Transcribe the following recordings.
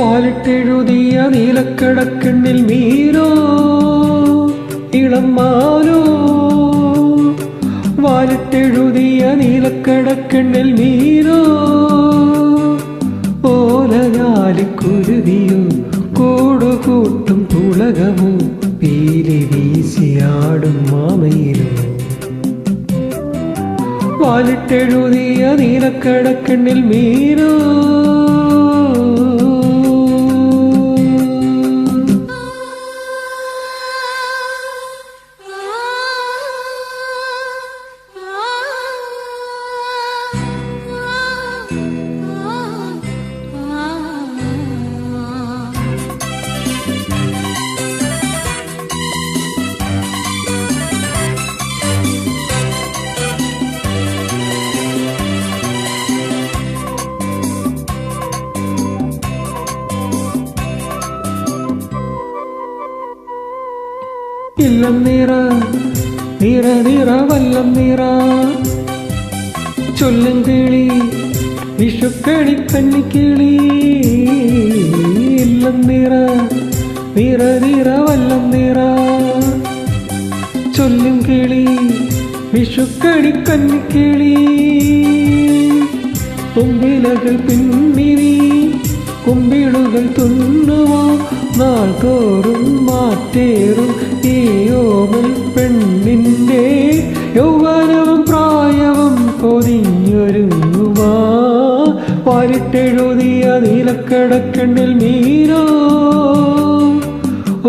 വാലിട്ടെഴുതിയ നീലക്കടക്കണ്ണിൽ മീനോ ഇളമ്മാനോ, വാലിട്ടെഴുതിയ നീലക്കടക്കണ്ണിൽ മീനോ, ഓലഞ്ഞാലിക്കുരുവിയോ കൂടുകൂട്ടും പുളകമോ, പീലി വീശിയാടും മാമയിലോ. വാലിട്ടെഴുതിയ നീലക്കടക്കണ്ണിൽ മീനോ. ഇല്ലം നിറ നിറ നിറ വല്ലം നിറ, ചൊല്ലും കിളി വിഷുക്കണി കന്നിക്കിളി. ഇല്ലം നിറ നിറ നിറ വല്ലം നിറ, ചൊല്ലും കിളി വിഷുക്കണി കന്നിക്കിളി. തുമ്പിലകൾ പിന്നിരി കുമ്പിളുകൾ തുന്നുവോ, നാൾ തോറും മാറ്റേറും ഈ ഓമൽ പെണ്ണിൻ്റെ യൗവനവും പ്രായവും പൊതിഞ്ഞൊരുങ്ങുവാ. വാലിട്ടെഴുതിയ നീലക്കടക്കണ്ണിൽ മീനോ,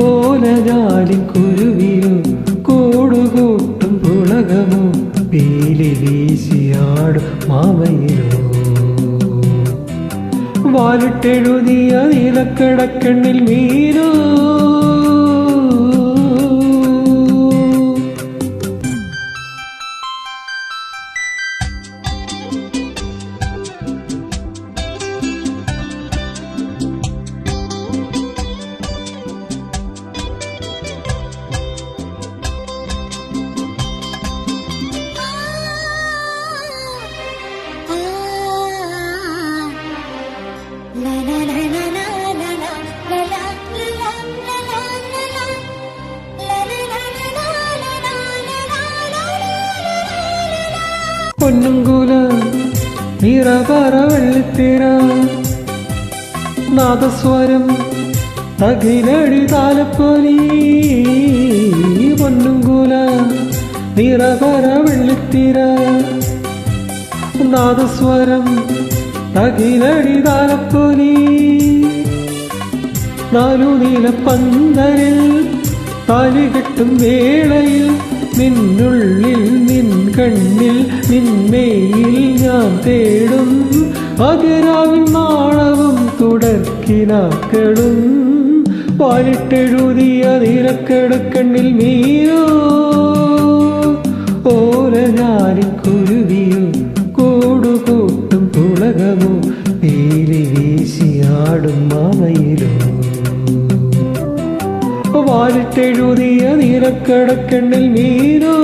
ഓലഞ്ഞാലിക്കുരുവിയോ കൂടുകൂട്ടും പുളകമോ, പീലി വീശിയാടും മാമയിലോ. വാലിട്ടെഴുതിയ നീലക്കടക്കണ്ണിൽ മീനോ. പൊന്നുംകുല നിറപറ വെള്ളിത്തിര, നാദസ്വരം തകിലടി താലപ്പൊലി. പൊന്നുംകുല നിറപറ വെള്ളിത്തിര, നാദസ്വരം തകിലടി താലപ്പൊലി. നാലു നീലപ്പന്തലിൽ താലികെട്ടും വേളയിൽ, നിന്നുള്ളിൽ നിൻ കണ്ണിൽ നിന്മേയിൽ ഞാൻ തേടും അതിരാവിൻ നാളവും തുടർക്കിനാക്കളും. വാലിട്ടെഴുതിയ നീലക്കടക്കണ്ണിൽ മീനോ, ഓലഞ്ഞാലിക്കുരുവിയോ കൂടുകൂട്ടും പുളകമോ, പീലി വീശിയാടും മാമയിലോ. വാലിട്ടെഴുതിയ നീലക്കടക്കണ്ണിൽ മീനോ.